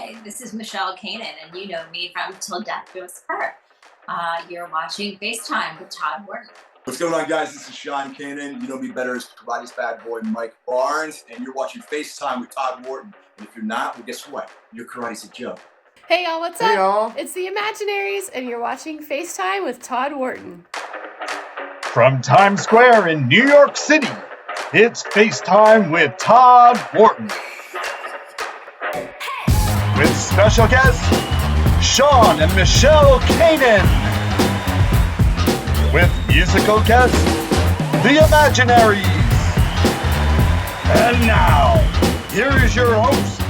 Hi, this is Michele Kanan, and you know me from Till Death Do Us Part. You're watching FaceTime with Todd Wharton. What's going on, guys? This is Sean Kanan. You know me better as Karate's bad boy, Mike Barnes, and you're watching FaceTime with Todd Wharton. And if you're not, well, guess what? Your karate's a joke. Hey, y'all, what's up? Hey, y'all. It's the Imaginaries, and you're watching FaceTime with Todd Wharton. From Times Square in New York City, it's FaceTime with Todd Wharton. With special guests, Sean and Michele Kanan. With musical guests, the Imaginaries. And now, here is your host,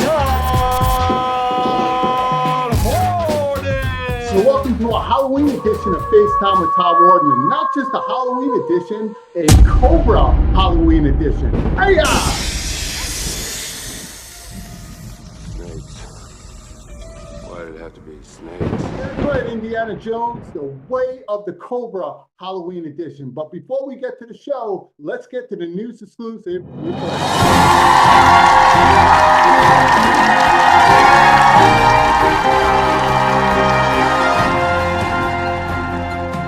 Todd Wharton. So welcome to a Halloween edition of FaceTime with Todd Wharton, and not just a Halloween edition, a COBRA Halloween edition. Hey-ya! Why did it have to be snakes? That's right, Indiana Jones, the way of the COBRA Halloween edition. But before we get to the show, let's get to the news exclusive.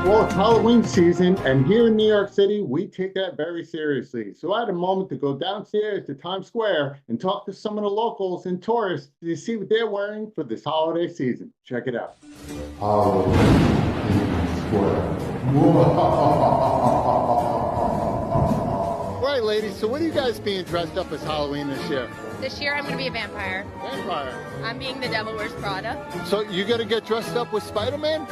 Well, it's Halloween season, and here in New York City, we take that very seriously. So I had a moment to go downstairs to Times Square and talk to some of the locals and tourists to see what they're wearing for this holiday season. Check it out. Halloween Square. Right, ladies, so what are you guys being dressed up as Halloween this year? This year I'm going to be a vampire. Vampire. I'm being the Devil Wears Prada. So you gonna get dressed up with Spider-Man?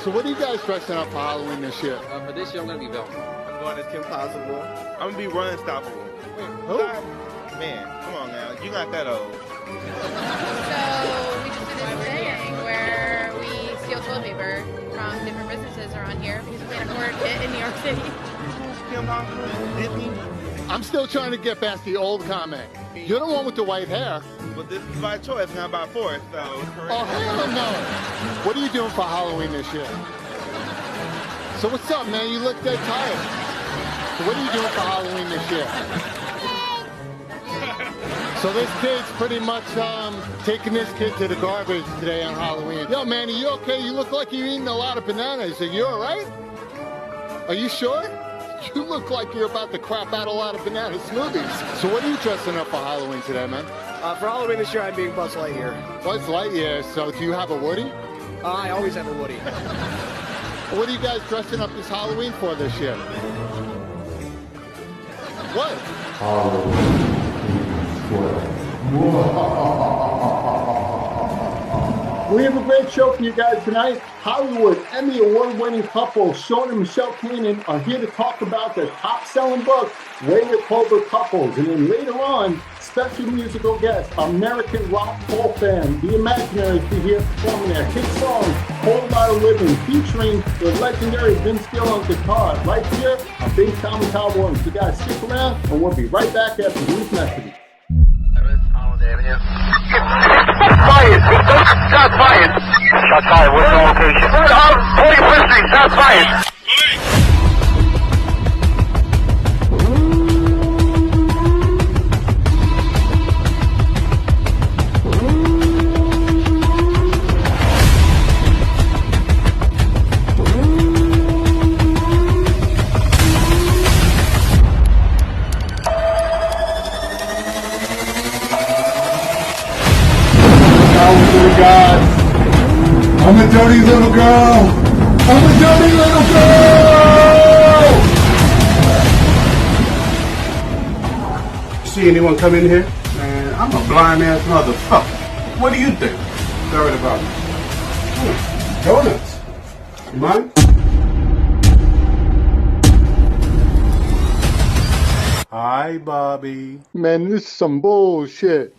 So what are you guys dressing up for Halloween this year? For this year, I'm going to be Velcro. I'm going as Kim Possible. I'm going to be Run Unstoppable. Who? Man, come on now. You're not that old. So we just did this thing where we steal toilet paper from different businesses around here because we can't afford it in New York City. Kim Possible? Disney? I'm still trying to get past the old comment. You're the one with the white hair. But this is by choice, not by force, so it's correct. Oh, hell no. What are you doing for Halloween this year? So what's up, man? You look dead tired. So what are you doing for Halloween this year? So this kid's pretty much taking this kid to the garbage today on Halloween. Yo, man, are you okay? You look like you're eating a lot of bananas. Are you all right? Are you sure? You look like you're about to crap out a lot of banana smoothies. So what are you dressing up for Halloween today, man? For Halloween this year, I'm being Buzz Lightyear. Buzz Lightyear. So do you have a Woody? I always have a Woody. What are you guys dressing up this Halloween for this year? What? We have a great show for you guys tonight. Hollywood Emmy Award-winning couple Sean and Michele Kanan are here to talk about their top-selling book, Way to Cobra Couples. And then later on, special musical guest, American rock folk band, The Imaginaries, be here performing their hit song, Lotta Livin, featuring the legendary Vince Gill on guitar, right here on FaceTime with Todd Wharton. So guys, stick around, and we'll be right back after these messages. Fired! Shots fired! Shots fired, what's the location? 41st Street, shots fired! God, I'm a dirty little girl. I'm a dirty little girl. See anyone come in here? Man, I'm a blind ass motherfucker. What do you think? Sorry about me. Donuts. You mind? Hi, Bobby. Man, this is some bullshit.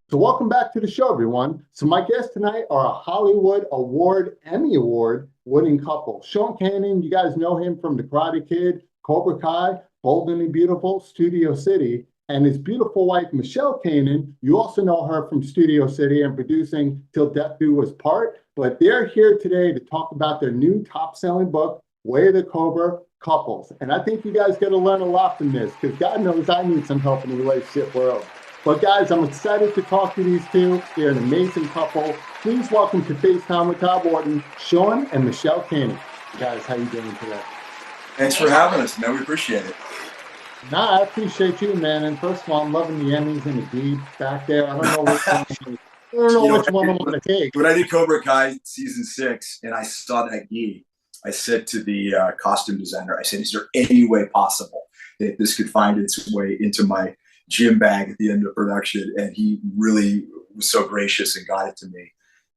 So welcome back to the show, everyone. So my guests tonight are a Hollywood Emmy Award winning couple. Sean Kanan, you guys know him from The Karate Kid, Cobra Kai, Bold and the Beautiful, Studio City. and his beautiful wife, Michele Kanan. You also know her from Studio City and producing Till Death Do Us Part, but they're here today to talk about their new top-selling book, Way of the Cobra Couples. And I think you guys got to learn a lot from this, because God knows I need some help in the relationship world. But guys, I'm excited to talk to these two. They're an amazing couple. Please welcome to FaceTime with Todd Wharton, Sean and Michele Kanan. Guys, how you doing today? Thanks for having us, man. We appreciate it. Nah, I appreciate you, man. And first of all, I'm loving the Emmys and the bead back there. I don't know which one. I don't know which one I want to take. When I did Cobra Kai season 6 and I saw that gi, I said to the costume designer, I said, is there any way possible that this could find its way into my gym bag at the end of production? And he really was so gracious and got it to me.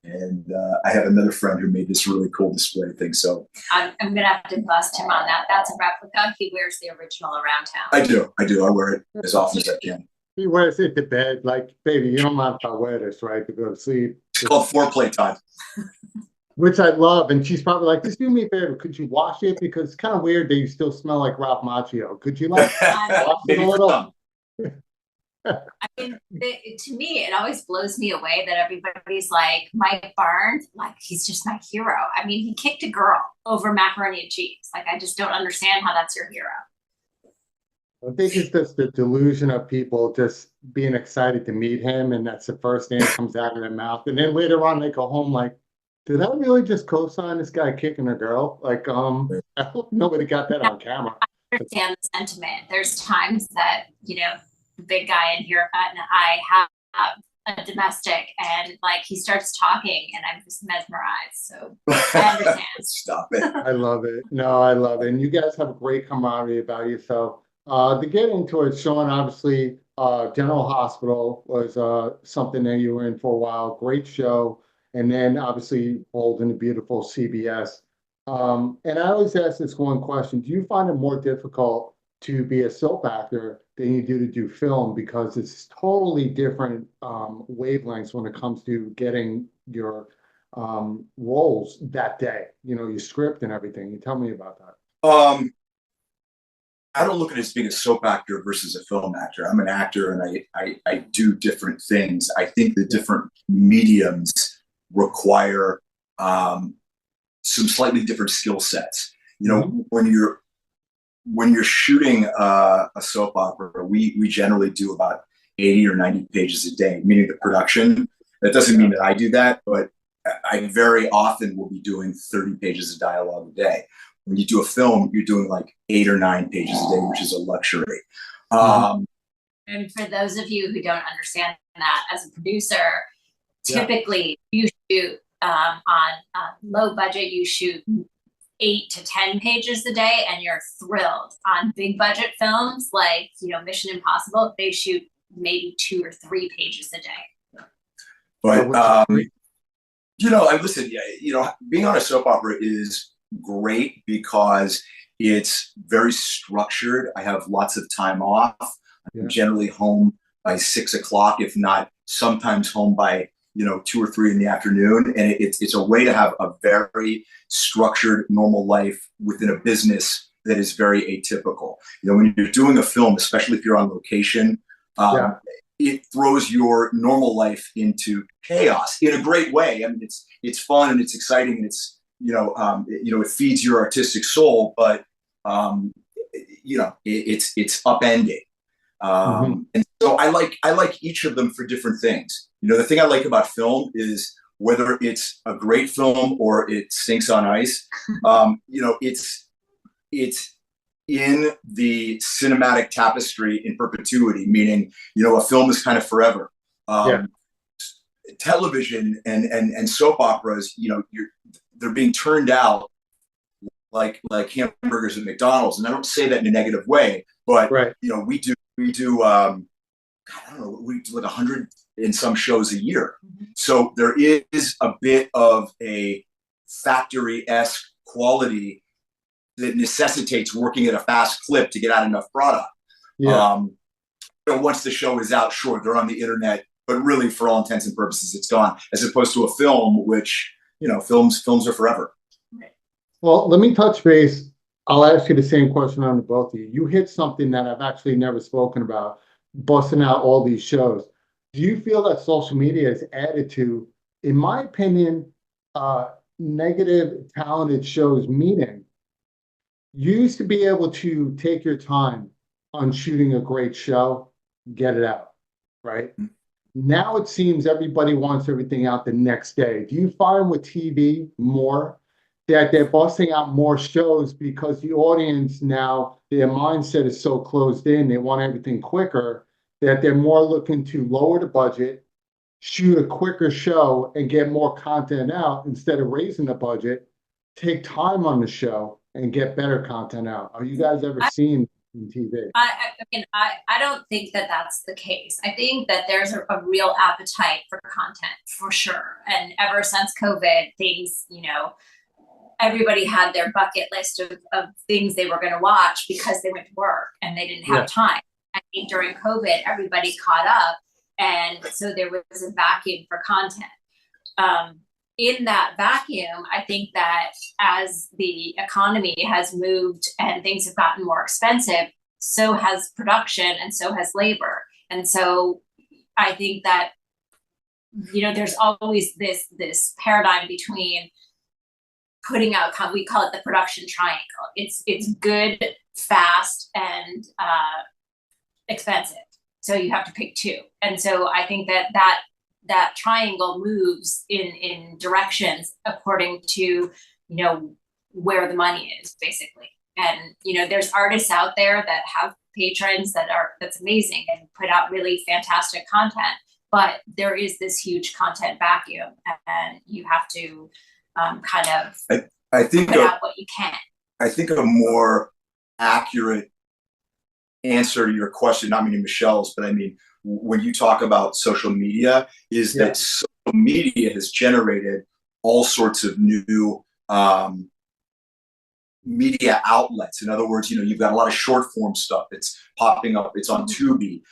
And I have another friend who made this really cool display thing. So I'm gonna have to bust him on that. That's a replica. He wears the original around town. I do. I wear it as often as I can. He wears it to bed. Like, baby, you don't mind if I wear this, right, to go to sleep. It's called foreplay time. Which I love. And she's probably like, just do me a favor. Could you wash it? Because it's kind of weird that you still smell like Ralph Macchio. Could you like wash it a little? I mean, to me, it always blows me away that everybody's like, Mike Barnes, like, he's just my hero. I mean, he kicked a girl over macaroni and cheese. Like, I just don't understand how that's your hero. I think it's just the delusion of people just being excited to meet him, and that's the first thing that comes out of their mouth. And then later on, they go home like, did I really just co-sign this guy kicking a girl? Like, I hope nobody got that on camera. I understand the sentiment. There's times that, you know, the big guy in here and I have a domestic, and like he starts talking and I'm just mesmerized. So I understand. Stop it. I love it. No, I love it. And you guys have a great camaraderie about yourself. To get into it, Sean, obviously, General Hospital was something that you were in for a while. Great show. And then obviously Bold and the Beautiful, CBS. And I always ask this one question. Do you find it more difficult to be a soap actor than you do to do film, because it's totally different wavelengths when it comes to getting your roles that day, you know, your script and everything? You tell me about that. I don't look at it as being a soap actor versus a film actor. I'm an actor and I do different things. I think the different mediums require some slightly different skill sets. You know, when you're shooting a soap opera, we generally do about 80 or 90 pages a day, meaning the production. That doesn't mean that I do that, but I very often will be doing 30 pages of dialogue a day. When you do a film, you're doing like 8 or 9 pages a day, which is a luxury. And for those of you who don't understand that, as a producer, typically you shoot on low budget, you shoot 8 to 10 pages a day, and you're thrilled. On big budget films like, you know, Mission Impossible, they shoot maybe 2 or 3 pages a day. But you know, listen, you know, being on a soap opera is great because it's very structured. I have lots of time off. I'm generally home by 6 o'clock, if not sometimes home by, you know, 2 or 3 in the afternoon. And it's a way to have a very structured, normal life within a business that is very atypical. You know, when you're doing a film, especially if you're on location, it throws your normal life into chaos in a great way. I mean, it's fun and it's exciting and it's, you know, it feeds your artistic soul, but you know, it's upending. And so I like each of them for different things. You know, the thing I like about film is whether it's a great film or it stinks on ice, you know, it's in the cinematic tapestry in perpetuity, meaning, you know, a film is kind of forever. Television and soap operas, you know, they're being turned out like hamburgers at McDonald's. And I don't say that in a negative way, but you know, we do I don't know, we do like 100 in some shows a year. So there is a bit of a factory-esque quality that necessitates working at a fast clip to get out enough product. You know, once the show is out, sure, they're on the internet, but really for all intents and purposes, it's gone, as opposed to a film, which, you know, films are forever. Well, let me touch base. I'll ask you the same question on the both of you. You hit something that I've actually never spoken about. busting out all these shows. Do you feel that social media has added to, in my opinion, negative talented shows? Meaning, you used to be able to take your time on shooting a great show, get it out, right? Now it seems everybody wants everything out the next day. Do you find with TV more that they're busting out more shows because the audience now, their mindset is so closed in, they want everything quicker, that they're more looking to lower the budget, shoot a quicker show, and get more content out instead of raising the budget, take time on the show, and get better content out? Are you guys ever seen in TV? I don't think that that's the case. I think that there's a real appetite for content, for sure. And ever since COVID, things, everybody had their bucket list of things they were going to watch because they went to work and they didn't have time. I think during COVID, everybody caught up. And so there was a vacuum for content. In that vacuum, I think that as the economy has moved and things have gotten more expensive, so has production and so has labor. And so I think that, there's always this paradigm between putting out, we call it the production triangle. It's good, fast, and expensive. So you have to pick two. And so I think that triangle moves in directions according to, where the money is, basically. And, there's artists out there that have patrons that's amazing and put out really fantastic content, but there is this huge content vacuum and you have to I think put out what you can. I think a more accurate answer to your question, not meaning Michelle's, but I mean, when you talk about social media, is that social media has generated all sorts of new media outlets. In other words, you've got a lot of short form stuff that's popping up. It's on Tubi.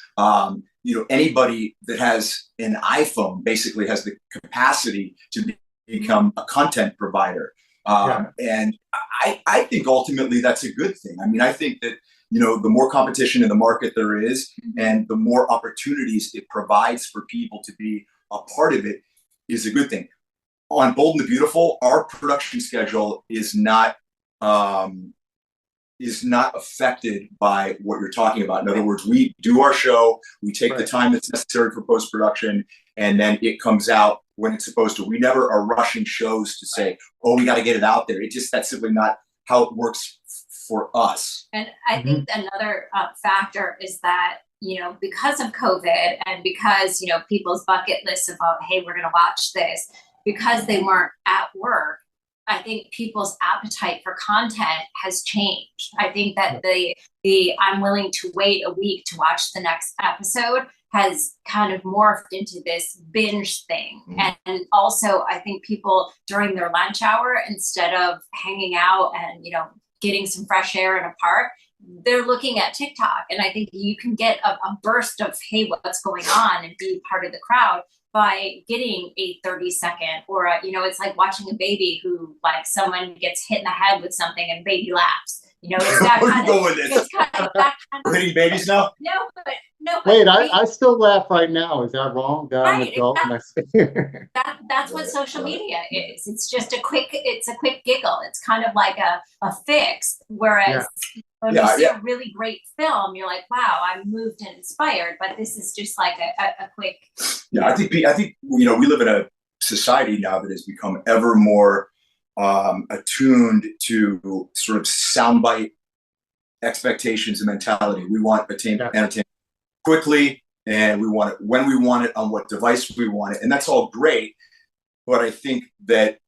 Anybody that has an iPhone basically has the capacity to become a content provider. And I think ultimately that's a good thing. I mean, I think that, the more competition in the market there is, and the more opportunities it provides for people to be a part of it, is a good thing. On Bold and the Beautiful, our production schedule is not affected by what you're talking about. In other words, we do our show, we take the time that's necessary for post-production, and then it comes out when it's supposed to. We never are rushing shows to say, oh, we got to get it out there. That's simply not how it works for us. And I think another factor is that, because of COVID and because, people's bucket lists about, hey, we're going to watch this, because they weren't at work, I think people's appetite for content has changed. I think that the I'm willing to wait a week to watch the next episode has kind of morphed into this binge thing. And also I think people during their lunch hour, instead of hanging out and, getting some fresh air in a park, they're looking at TikTok. And I think you can get a burst of, hey, what's going on, and be part of the crowd by getting a 30-second or it's like watching a baby who, like, someone gets hit in the head with something and baby laughs. It's that kind of that kind of hitting babies now? No. Wait, I still laugh right now. Is that wrong? That I'm an adult? That's what social media is. It's just a quick giggle. It's kind of like a fix. Whereas when you see a really great film, you're like, wow, I'm moved and inspired. But this is just like a quick. Yeah, I think we live in a society now that has become ever more attuned to sort of soundbite expectations and mentality. We want entertainment quickly, and we want it when we want it, on what device we want it, and that's all great. But I think that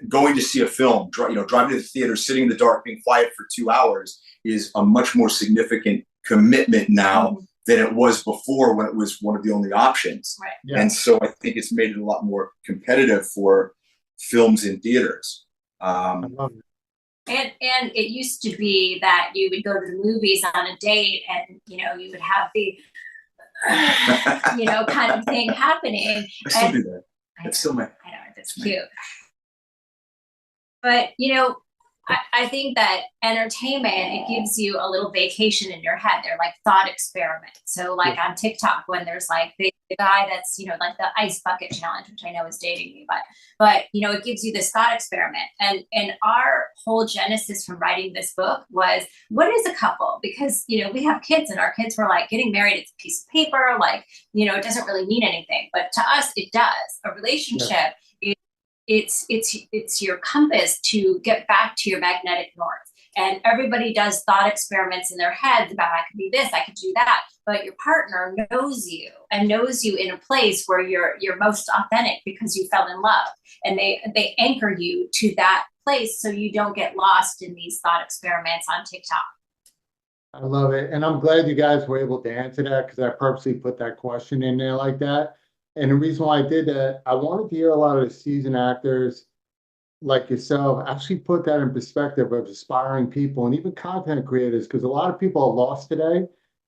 going to see a film, driving to the theater, sitting in the dark, being quiet for 2 hours is a much more significant commitment now than it was before, when it was one of the only options. And so I think it's made it a lot more competitive for films in theaters. And it used to be that you would go to the movies on a date, and you would have the kind of thing happening. I still do that. That's still I know, that's cute. But I think that entertainment, it gives you a little vacation in your head. They're like thought experiments. So like on TikTok, when there's like the guy that's, you know, like the ice bucket challenge, which I know is dating me, but you know, it gives you this thought experiment. And our whole genesis from writing this book was, what is a couple? Because, you know, we have kids and our kids were like, getting married, it's a piece of paper, like, you know, it doesn't really mean anything. But to us, it does. A relationship, it's your compass to get back to your magnetic north. And everybody does thought experiments in their heads about, I could be this, I could do that. But your partner knows you and knows you in a place where you're most authentic because you fell in love. And they anchor you to that place so you don't get lost in these thought experiments on TikTok. I love it. And I'm glad you guys were able to answer that, because I purposely put that question in there like that. And the reason why I did that, I wanted to hear a lot of the seasoned actors like yourself actually put that in perspective of aspiring people and even content creators, because a lot of people are lost today.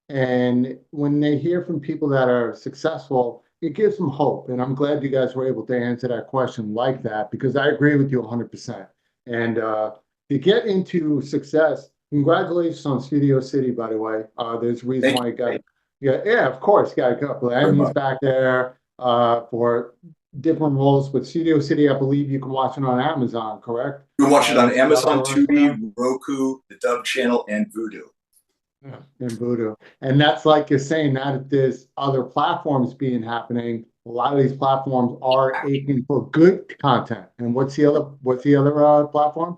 And when they hear from people that are successful, it gives them hope. And I'm glad you guys were able to answer that question like that, because I agree with you 100%. And to get into success, congratulations on Studio City, by the way. There's a reason why you got, yeah, of course, got a couple of Emmys back there for different roles. But Studio City, I believe you can watch it on Amazon, correct? You can watch it on Amazon, Tubi, Roku, the Dove channel, and Vudu. Yeah, and Vudu. And that's like you're saying, now that there's other platforms happening, a lot of these platforms are aching for good content. And what's the other platform?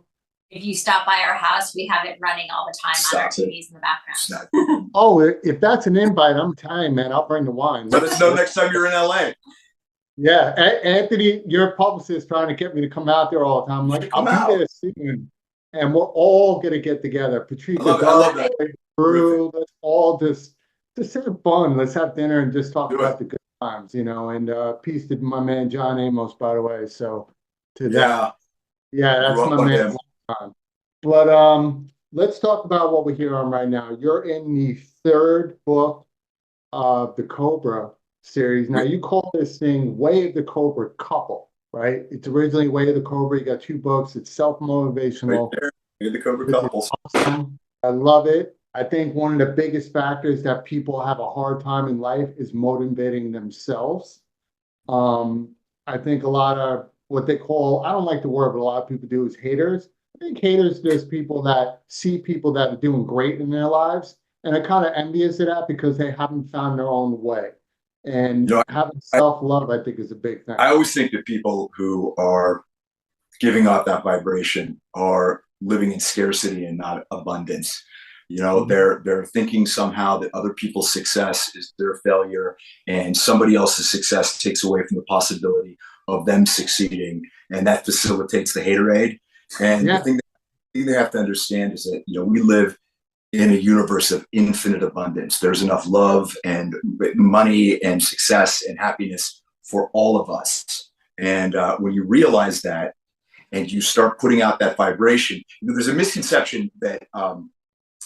If you stop by our house, we have it running all the time on our TVs in the background. Oh, if that's an invite, I'm telling you, man, I'll bring the wine. Let us know next time you're in LA. Yeah, Anthony, your publicist trying to get me to come out there all the time. I'm like, I'll be there soon. And we're all going to get together. Patricia, I love that. Drew, let's all just have fun. Let's have dinner and just talk about the good times, you know. And peace to my man, John Amos, by the way. So to that. Yeah, that's my man. But let's talk about what we're here on right now. You're in the third book of the COBRA series. Now, you call this thing Way of the COBRA Couple, right? It's originally Way of the COBRA. You got 2 books. It's self-motivational. Right there. Way of the COBRA Couple. Awesome. I love it. I think one of the biggest factors that people have a hard time in life is motivating themselves. I think a lot of what they call, I don't like the word, but a lot of people do, is haters. I think haters, there's people that see people that are doing great in their lives, and are kind of envious of that because they haven't found their own way. And having self-love, I think, is a big thing. I always think that people who are giving off that vibration are living in scarcity and not abundance. You know, they're thinking somehow that other people's success is their failure, and somebody else's success takes away from the possibility of them succeeding, and that facilitates the haterade. And the thing they have to understand is that, you know, we live in a universe of infinite abundance. There's enough love and money and success and happiness for all of us. And when you realize that and you start putting out that vibration, you know, there's a misconception that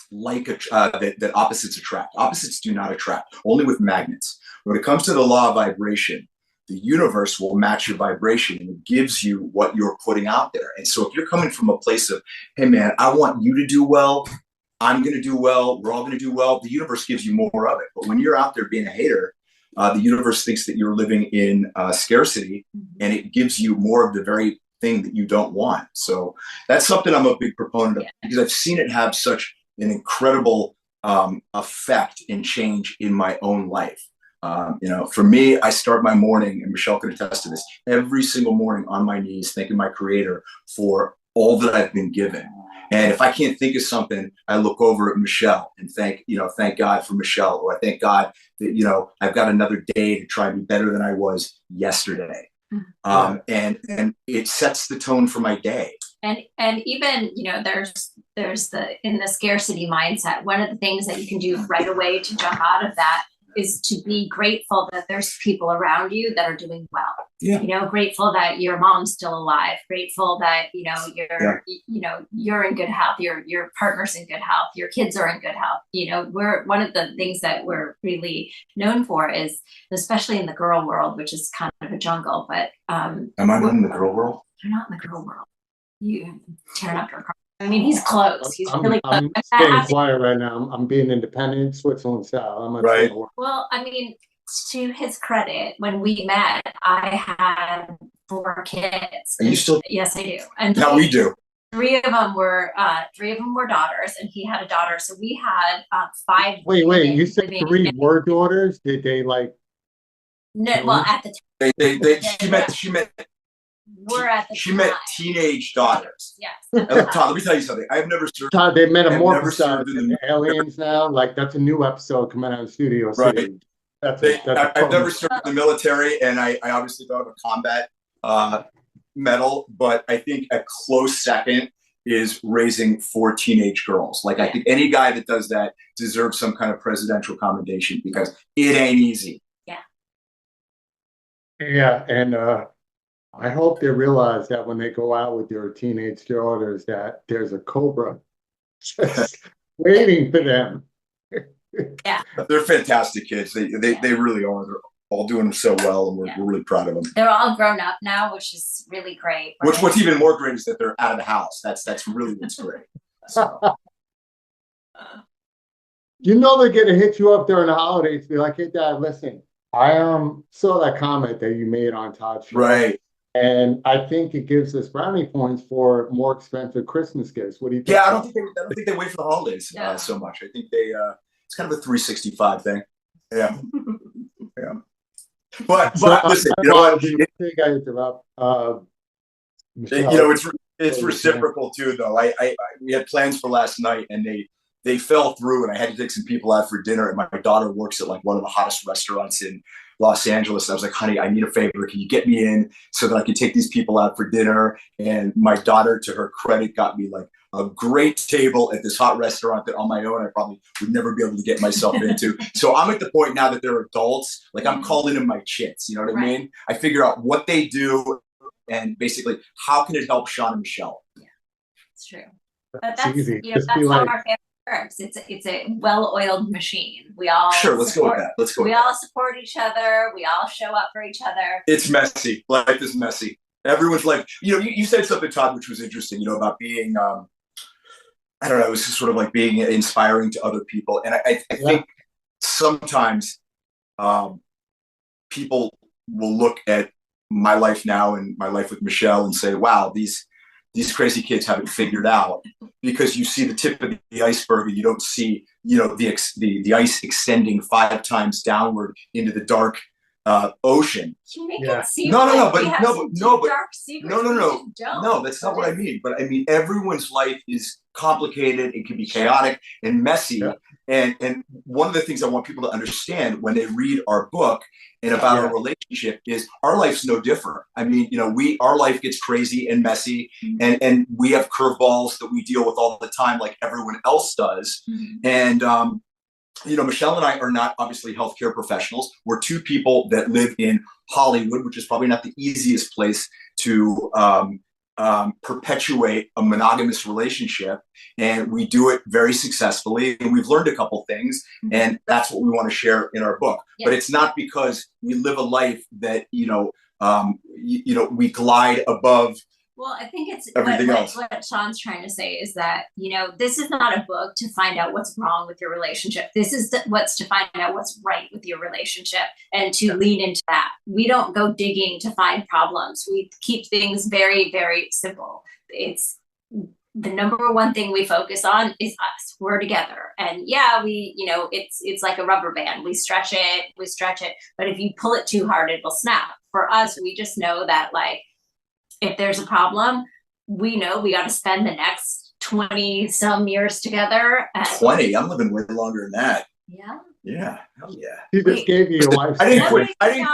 that opposites attract. Opposites do not attract, only with magnets. When it comes to the law of vibration, the universe will match your vibration, and it gives you what you're putting out there. And so if you're coming from a place of, hey man, I want you to do well, I'm going to do well, we're all going to do well, the universe gives you more of it. But when you're out there being a hater, the universe thinks that you're living in scarcity, and it gives you more of the very thing that you don't want. So that's something I'm a big proponent of, because I've seen it have such an incredible effect and change in my own life. You know, for me, I start my morning, and Michele can attest to this, every single morning on my knees, thanking my creator for all that I've been given. And if I can't think of something, I look over at Michele and thank God for Michele, or I thank God that, you know, I've got another day to try and be better than I was yesterday. And it sets the tone for my day. And even, you know, there's in the scarcity mindset, one of the things that you can do right away to jump out of that is to be grateful that there's people around you that are doing well. You know, grateful that your mom's still alive, grateful that, you know, you're in good health, your partner's in good health, your kids are in good health. You know, one of the things that we're really known for is, especially in the girl world, which is kind of a jungle, but am I not in the girl world? You're not in the girl world. You tearing up your car. I mean, he's close. He's really close. I'm staying quiet right now. I'm being independent, Switzerland style. I'm not saying a word. Well, I mean, to his credit, when we met, I had 4 kids. Are you still? Yes, I do. And Now we do. 3 of them were daughters, and he had a daughter. So we had 5. Wait! You said 3 were daughters? Did they like? No, well, at the time, She met. We're at the She time. met teenage daughters. Yes. Todd, let me tell you something. I've never served. Todd, they metamorphosed served into aliens now. Like that's a new episode coming out of Studio City. Right. I've never served in the military, and I obviously don't have a combat medal, but I think a close second is raising 4 teenage girls. Like I think any guy that does that deserves some kind of presidential commendation because it ain't easy. Yeah, and I hope they realize that when they go out with their teenage daughters, that there's a COBRA just waiting for them. Yeah, they're fantastic kids. They really are. They're all doing so well, and we're really proud of them. They're all grown up now, which is really great. What's even more great is that they're out of the house. That's really what's great. So. You know they're gonna hit you up during the holidays. Be like, hey, Dad, listen. I saw that comment that you made on Todd's show. Right. And I think it gives us brownie points for more expensive Christmas gifts. What do you think? Yeah, I don't think they wait for the holidays so much. I think they it's kind of a 365 thing. Yeah. Yeah. But listen, you know what? I think I interrupt. Michelle, you know, it's reciprocal too, though. We had plans for last night, and they fell through, and I had to take some people out for dinner. And my daughter works at like one of the hottest restaurants in Los Angeles. And I was like, honey, I need a favor. Can you get me in so that I can take these people out for dinner? And my daughter, to her credit, got me like a great table at this hot restaurant that on my own, I probably would never be able to get myself into. So I'm at the point now that they're adults. Like I'm calling them my chits. You know what I mean? I figure out what they do and basically how can it help Sean and Michelle? Yeah, it's true. But that's easy. You know, that's how our family works. It's a well-oiled machine. We all let's go with that. Let's go. We all support each other. We all show up for each other. It's messy. Life is messy. Everyone's like, you know, you said something, Todd, which was interesting. You know, about being, I don't know, it was just sort of like being inspiring to other people, and I think sometimes people will look at my life now and my life with Michelle and say, wow, these crazy kids have it figured out, because you see the tip of the iceberg and you don't see, you know, the ice extending 5 times downward into the dark ocean. You make it seem no, that's not what I mean. But I mean, everyone's life is complicated. It can be chaotic and messy. Yeah. And one of the things I want people to understand when they read our book and about our relationship is our life's no different. I mean, you know, our life gets crazy and messy, and we have curveballs that we deal with all the time, like everyone else does. And you know, Michelle and I are not obviously healthcare professionals. We're 2 people that live in Hollywood, which is probably not the easiest place to perpetuate a monogamous relationship. And we do it very successfully. And we've learned a couple things, and that's what we want to share in our book. But it's not because we live a life that, you know, we glide above. Well, I think it's what Sean's trying to say is that, you know, this is not a book to find out what's wrong with your relationship. This is what's to find out what's right with your relationship and to lean into that. We don't go digging to find problems. We keep things very, very simple. It's the number one thing we focus on is us. We're together. And we, you know, it's like a rubber band. We stretch it. But if you pull it too hard, it will snap. For us, we just know that, like, if there's a problem, we know we got to spend the next 20 some years together. 20? I'm living way longer than that. Yeah. Yeah. Hell yeah. He just gave you your life. I didn't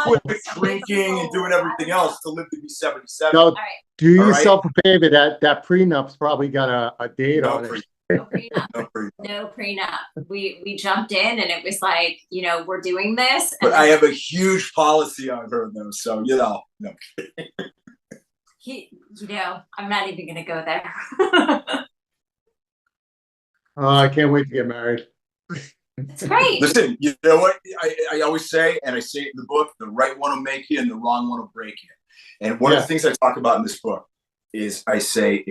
quit drinking and doing everything else to live to be 77. No, do yourself a favor. That prenup's probably got a date on it. No prenup. We jumped in and it was like, you know, we're doing this. But I have a huge policy on her though, so you know. No. You know, I'm not even going to go there. I can't wait to get married. It's great. Listen, you know what I always say, and I say it in the book, the right one will make you and the wrong one will break you. And one of the things I talk about in this book is I say,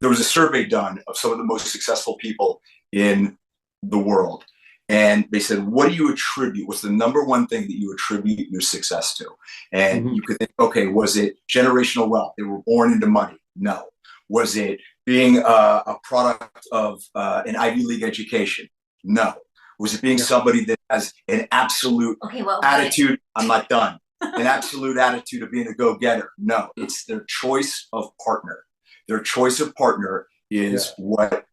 there was a survey done of some of the most successful people in the world. And they said, what do you attribute? What's the number one thing that you attribute your success to? And you could think, okay, was it generational wealth? They were born into money. No. Was it being a product of an Ivy League education? No. Was it being somebody that has an absolute attitude? I'm not done. An absolute attitude of being a go-getter? No. It's their choice of partner. Their choice of partner is what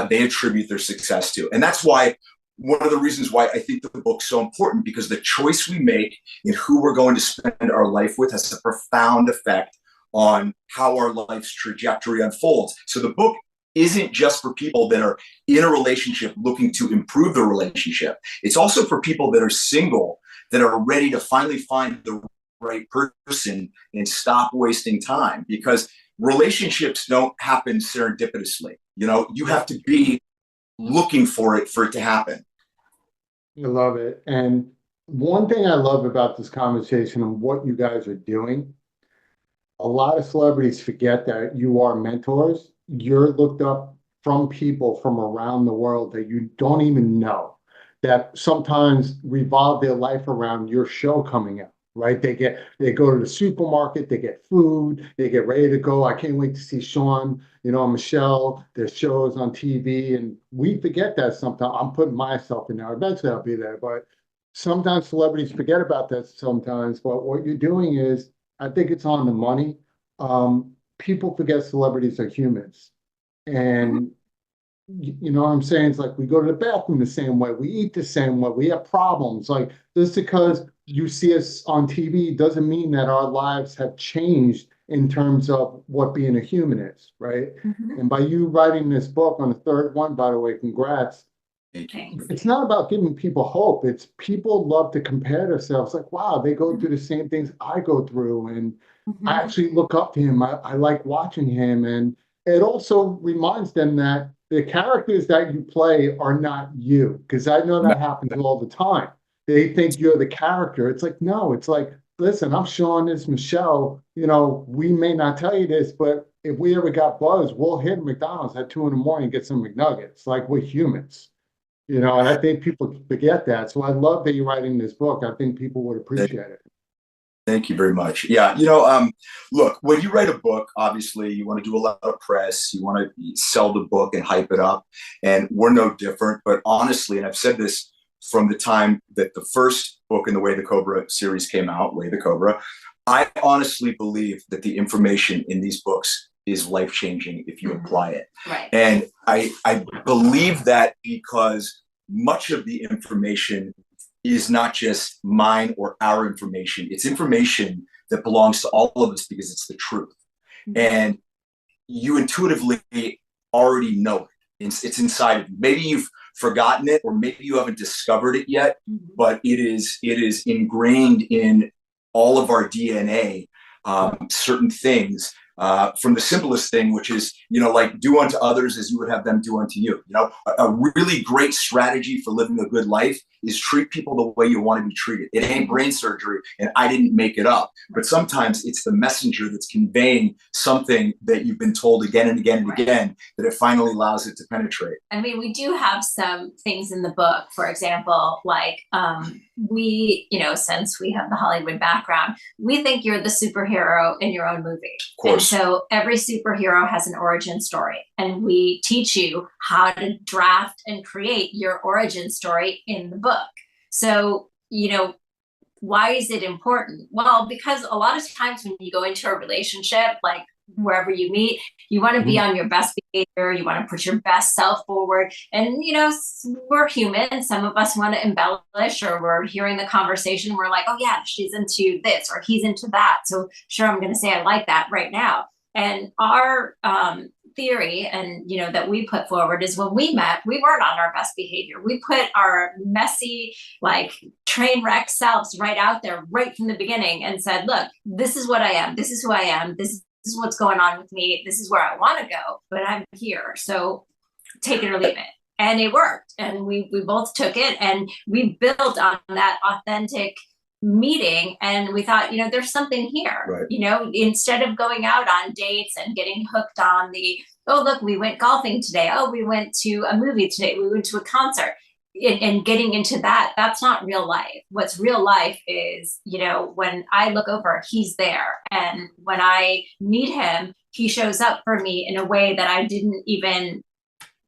they attribute their success to. And that's why one of the reasons why I think the book's so important, because the choice we make in who we're going to spend our life with has a profound effect on how our life's trajectory unfolds. So the book isn't just for people that are in a relationship looking to improve the relationship. It's also for people that are single, that are ready to finally find the right person and stop wasting time, because relationships don't happen serendipitously. You know, you have to be looking for it to happen. I love it. And one thing I love about this conversation and what you guys are doing, a lot of celebrities forget that you are mentors. You're looked up from people from around the world that you don't even know, that sometimes revolve their life around your show coming out, right? They go to the supermarket, they get food, they get ready to go. I can't wait to see Sean, Michelle, their shows on TV. And we forget that sometimes. I'm putting myself in there. Eventually I'll be there. But sometimes celebrities forget about that sometimes. But what you're doing is, I think it's on the money. People forget celebrities are humans. And you know what I'm saying? It's like we go to the bathroom the same way, we eat the same way, we have problems. Like, just because you see us on TV doesn't mean that our lives have changed in terms of what being a human is, right? And by you writing this book on the third one, by the way, congrats. It's not about giving people hope. It's people love to compare themselves. Like, wow, they go through the same things I go through. And I actually look up to him. I like watching him. And it also reminds them that the characters that you play are not you. Because I know that happens all the time. They think you're the character. It's like, no, it's like, listen, I'm Sean, this Michelle. We may not tell you this, but if we ever got buzzed, we'll hit McDonald's at 2 a.m. and get some McNuggets. Like, we're humans. And I think people forget that. So I love that you're writing this book. I think people would appreciate it. Thank you very much. Yeah, look, when you write a book, obviously you want to do a lot of press, you want to sell the book and hype it up, and we're no different. But honestly, and I've said this from the time that the first book in the Way the Cobra series came out, Way the Cobra, I honestly believe that the information in these books is life-changing if you apply it. Right. And I believe that because much of the information is not just mine or our information. It's information that belongs to all of us because it's the truth. And you intuitively already know it. It's inside of you. Maybe you've forgotten it, or maybe you haven't discovered it yet, but it is ingrained in all of our DNA, certain things. From the simplest thing, which is, like, do unto others as you would have them do unto you. A really great strategy for living a good life is treat people the way you want to be treated. It ain't brain surgery, and I didn't make it up. But sometimes it's the messenger that's conveying something that you've been told again and again and again, that it finally allows it to penetrate. I mean, we do have some things in the book, for example, like we, since we have the Hollywood background, we think you're the superhero in your own movie. Of course. And so every superhero has an origin story, and we teach you how to draft and create your origin story in the book. So, why is it important? Well, because a lot of times when you go into a relationship, like wherever you meet, you want to be on your best behavior. You want to put your best self forward. And, we're human. Some of us want to embellish, or we're hearing the conversation. We're like, oh yeah, she's into this or he's into that. So sure, I'm going to say I like that right now. And our theory, and that we put forward, is when we met, we weren't on our best behavior. We put our messy, like, train wreck selves right out there right from the beginning and said, look, this is what I am. This is who I am. This is what's going on with me. This is where I want to go, but I'm here. So take it or leave it. And it worked. And we both took it, and we built on that authentic meeting, and we thought, you know, there's something here. Right. You know, instead of going out on dates and getting hooked on the, oh, look, we went golfing today. Oh, we went to a movie today. We went to a concert. And getting into that, that's not real life. What's real life is, you know, when I look over, he's there. And when I meet him, he shows up for me in a way that I didn't even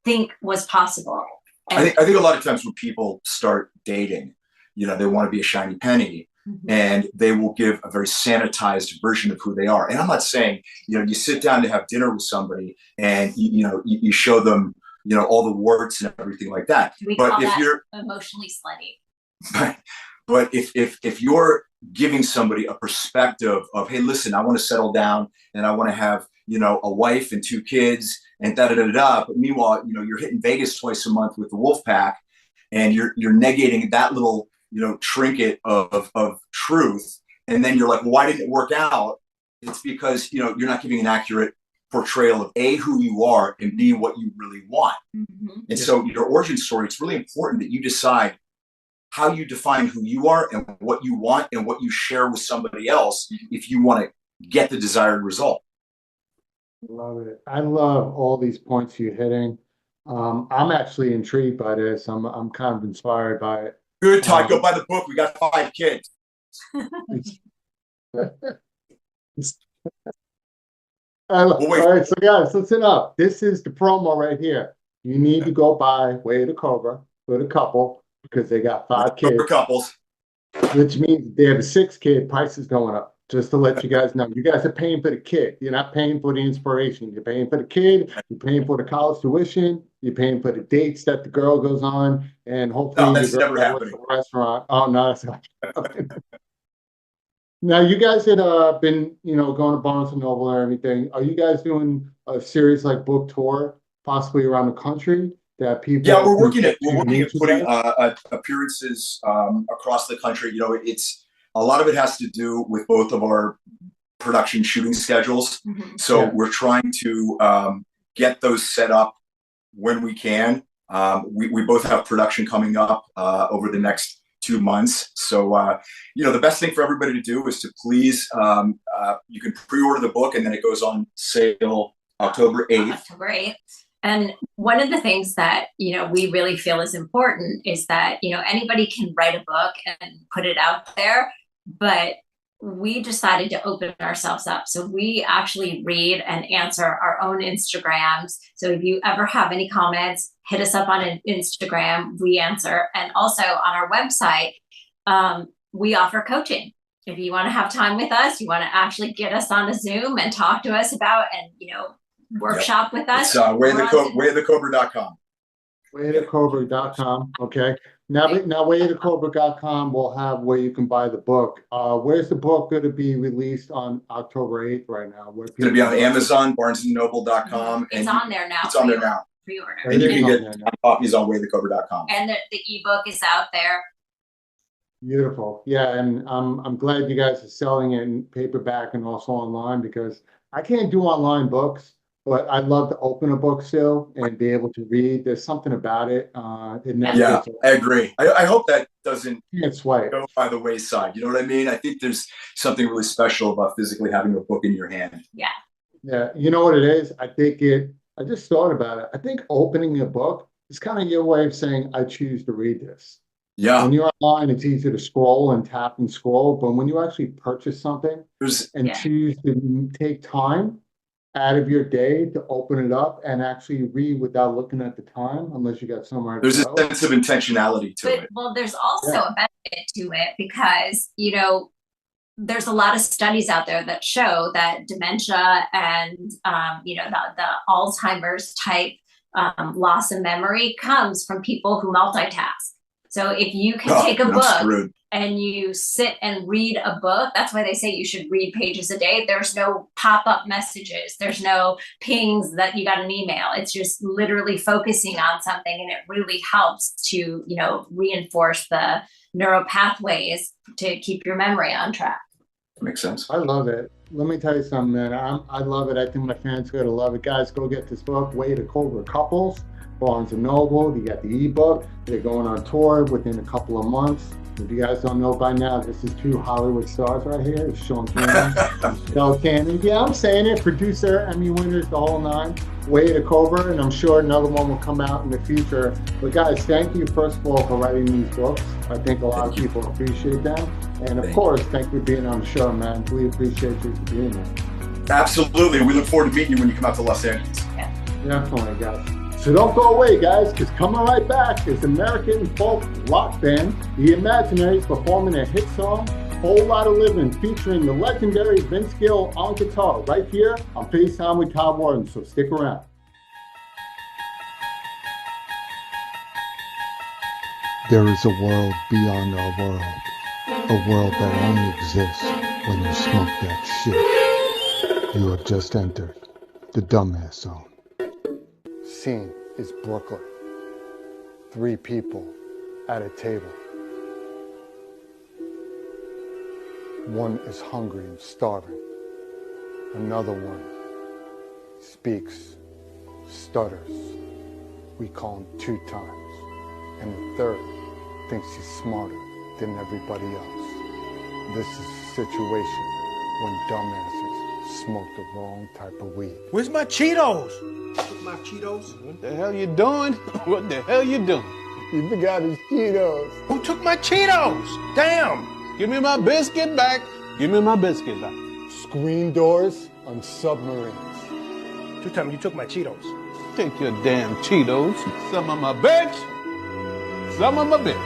think was possible. And I think a lot of times when people start dating, you know, they want to be a shiny penny, and they will give a very sanitized version of who they are. And I'm not saying, you know, you sit down to have dinner with somebody and, you show them, you know, all the warts and everything like that. But if you're emotionally slutty. But if you're giving somebody a perspective of, hey, listen, I want to settle down and I want to have, you know, a wife and 2 kids and da-da-da-da. But meanwhile, you know, you're hitting Vegas twice a month with the wolf pack, and you're negating that little, you know, trinket of truth. And then you're like, well, why didn't it work out? It's because, you know, you're not giving an accurate portrayal of A, who you are, and B, what you really want. And so your origin story, it's really important that you decide how you define who you are and what you want and what you share with somebody else if you want to get the desired result. Love it. I love all these points you're hitting. I'm actually intrigued by this. I'm kind of inspired by it. Good, Todd. Go buy the book. We got 5 kids. All right, so guys, listen up. This is the promo right here. You need to go buy Way of the Cobra for the couple because they got 5 kids. For couples. Which means they have a 6th kid. Price is going up. Just to let you guys know, you guys are paying for the kid. You're not paying for the inspiration. You're paying for the kid. You're paying for the college tuition. You're paying for the dates that the girl goes on, and hopefully that's never happening. The restaurant. Oh no, that's not happening. Now you guys had been, you know, going to Barnes and Noble or everything. Are you guys doing a series like book tour, possibly around the country? That people. Yeah, we're working at putting appearances across the country. You know, it's. A lot of it has to do with both of our production shooting schedules. So we're trying to get those set up when we can. We both have production coming up over the next 2 months. So, you know, the best thing for everybody to do is to please, you can pre-order the book and then it goes on sale October 8th. October 8th. And one of the things that, you know, we really feel is important is that, you know, anybody can write a book and put it out there. But we decided to open ourselves up. So we actually read and answer our own Instagrams. So if you ever have any comments, hit us up on an Instagram, we answer. And also on our website, we offer coaching. If you want to have time with us, you want to actually get us on a Zoom and talk to us about and, you know, workshop with us. It's wayofthecobra.com. Wayofthecobra.com. Okay. Now wayofthecobra.com will have where you can buy the book. Where's the book going to be released on October 8th right now? It's going to be on Amazon, barnesandnoble.com. It's on there now. It's on there now. Pre-order. And you can get copies on wayofthecobra.com. And the ebook is out there. Beautiful. Yeah, and I'm glad you guys are selling it in paperback and also online because I can't do online books. But I'd love to open a book still and be able to read. There's something about it. Yeah, I agree. I hope that doesn't go by the wayside. You know what I mean? I think there's something really special about physically having a book in your hand. Yeah. Yeah. You know what it is? I just thought about it. I think opening a book is kind of your way of saying, I choose to read this. Yeah. When you're online, it's easy to scroll and tap and scroll. But when you actually purchase something choose to take time out of your day to open it up and actually read without looking at the time, unless you got somewhere. There's a sense of intentionality to it. Well, there's also a benefit to it because, you know, there's a lot of studies out there that show that dementia and, you know, the Alzheimer's type loss of memory comes from people who multitask. So if you can take a book and you sit and read a book, that's why they say you should read pages a day. There's no pop-up messages. There's no pings that you got an email. It's just literally focusing on something, and it really helps to, you know, reinforce the neural pathways to keep your memory on track. That makes sense. I love it. Let me tell you something, man. I love it. I think my fans are going to love it. Guys, go get this book, Way to Cobra Couples. Barnes & Noble. You got the ebook. They're going on tour within a couple of months. If you guys don't know by now, this is two Hollywood stars right here. It's Sean Kanan, Michele Kanan. Yeah, I'm saying it. Producer, Emmy winners, the whole nine. Way to COBRA, and I'm sure another one will come out in the future. But guys, thank you first of all for writing these books. I think a lot of people appreciate them. And of course, thank you for being on the show, man. We appreciate you for being here. Absolutely. We look forward to meeting you when you come out to Los Angeles. Definitely, guys. So don't go away, guys, because coming right back is American folk rock band, the Imaginaries, performing their hit song, Whole Lotta Livin', featuring the legendary Vince Gill on guitar, right here on FaceTime with Todd Wharton, so stick around. There is a world beyond our world, a world that only exists when you smoke that shit. You have just entered the dumbass zone. Scene is Brooklyn. 3 people at a table. One is hungry and starving. Another one speaks, stutters. We call him 2 times. And the third thinks he's smarter than everybody else. This is a situation when dumbasses smoke the wrong type of weed. Where's my Cheetos? Where's my Cheetos? What the hell you doing? What the hell you doing? He forgot his Cheetos. Who took my Cheetos? Damn! Give me my biscuit back. Give me my biscuit back. Screen doors on submarines. 2 times you took my Cheetos. Take your damn Cheetos. Some of my bitch. Some of my bitch.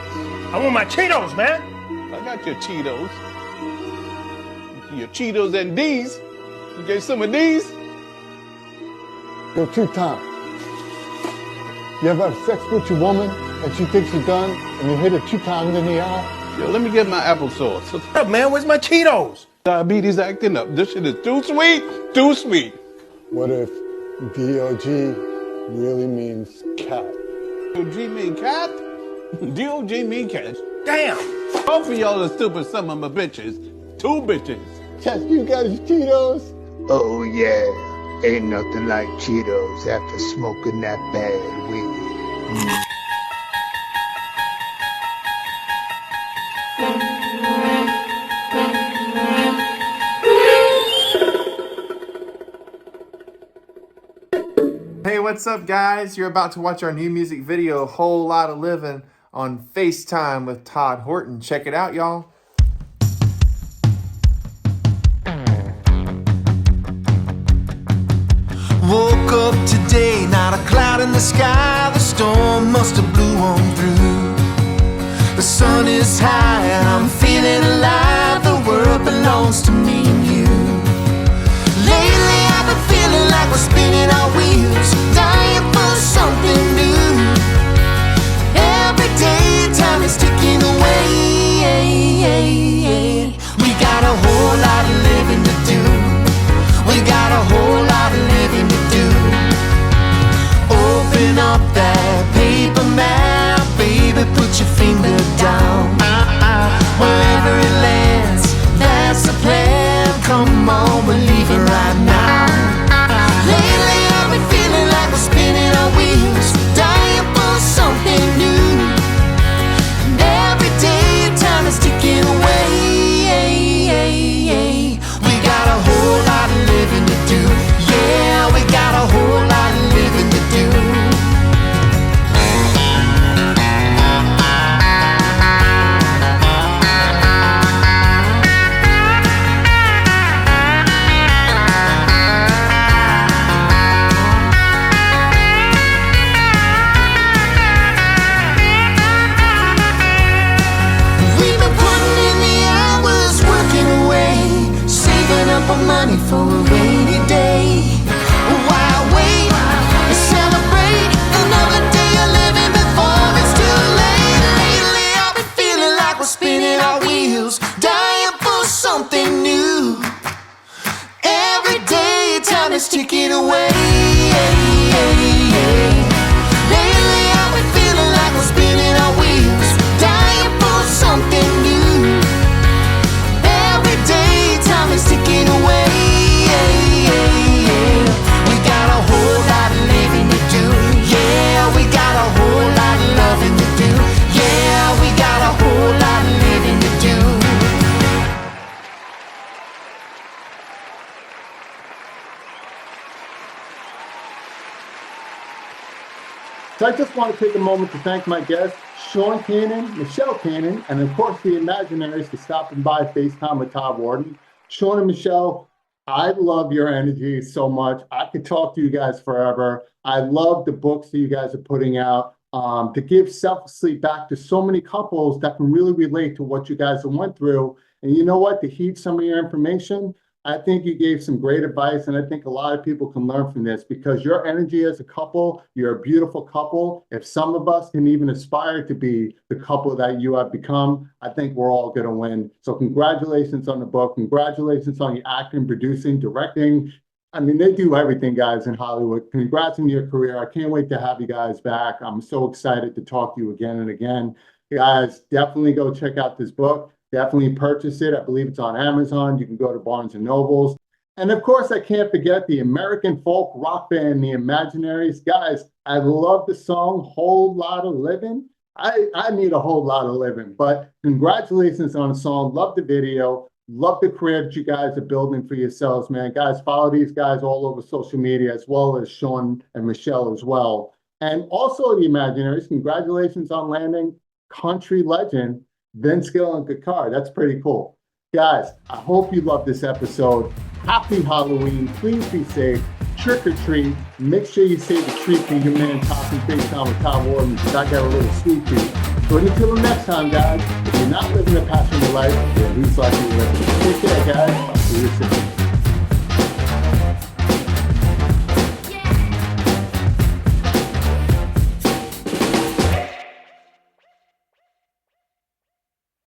I want my Cheetos, man. I got your Cheetos. Your Cheetos and these. You get some of these? Yo, 2 times. You ever have sex with your woman and she thinks you're done and you hit her 2 times in the eye? Yo, let me get my applesauce. What's up, man? Where's my Cheetos? Diabetes acting up. This shit is too sweet. Too sweet. What if D-O-G really means cat? D-O-G mean cat? D-O-G mean cat. Damn! Both of y'all are stupid son of my bitches. 2 bitches. Chess, you got his Cheetos? Oh yeah. Ain't nothing like Cheetos after smoking that bad weed. Hey, what's up, guys? You're about to watch our new music video, Whole Lotta Livin', on FaceTime with Todd Wharton. Check it out, y'all. Woke up today, not a cloud in the sky. The storm must have blew on through. The sun is high and I'm feeling alive. The world belongs to me and you. Lately I've been feeling like we're spinning our wheels, dying for something new. Every day time is ticking away. We got a whole lot of living to do. We got a whole lot of living to do. Open up that paper map, baby, put your finger down. Wherever it lands, that's the plan. Come on, believe it right now. Lately I've been feeling like we're spinning our wheels, dying for something new. And every day time is ticking away. We got a whole lot of living to do. Yeah, we got a whole lot of living to do. We've been putting in the hours, working away, saving up our money for a rainy day. Why wait to celebrate another day of living before it's too late? Lately I've been feeling like we're spinning our wheels, dying for something new. Every day time is ticking away. Lately I've been feeling like we're spinning our wheels, dying for something new. Every day time is ticking away. We got a whole lot of living to do. Yeah, we So I just want to take a moment to thank my guests, Sean Kanan, Michele Kanan, and of course the Imaginaries for stopping by FaceTime with Todd Wharton. Sean and Michele, I love your energy so much. I could talk to you guys forever. I love the books that you guys are putting out to give selflessly back to so many couples that can really relate to what you guys have went through. And you know what? To heed some of your information, I think you gave some great advice, and I think a lot of people can learn from this because your energy as a couple, you're a beautiful couple. If some of us can even aspire to be the couple that you have become, I think we're all going to win. So congratulations on the book. Congratulations on your acting, producing, directing. I mean, they do everything, guys, in Hollywood. Congrats on your career. I can't wait to have you guys back. I'm so excited to talk to you again and again. Guys, definitely go check out this book. Definitely purchase it. I believe it's on Amazon. You can go to Barnes & Nobles. And of course, I can't forget the American folk rock band, the Imaginaries. Guys, I love the song Whole Lotta Livin'. I need a whole lot of living, but congratulations on the song. Love the video. Love the career that you guys are building for yourselves, man. Guys, follow these guys all over social media, as well as Sean and Michele as well. And also the Imaginaries, congratulations on landing country legend Vince Gill and guitar. That's pretty cool. Guys, I hope you love this episode. Happy Halloween. Please be safe. Trick or treat. Make sure you save a treat for your man talking FaceTime with Todd Wharton because I got a little sweet treat. So until the next time, guys, if you're not living a passionate life, then who's like you living? Take care, guys. I'll see you soon.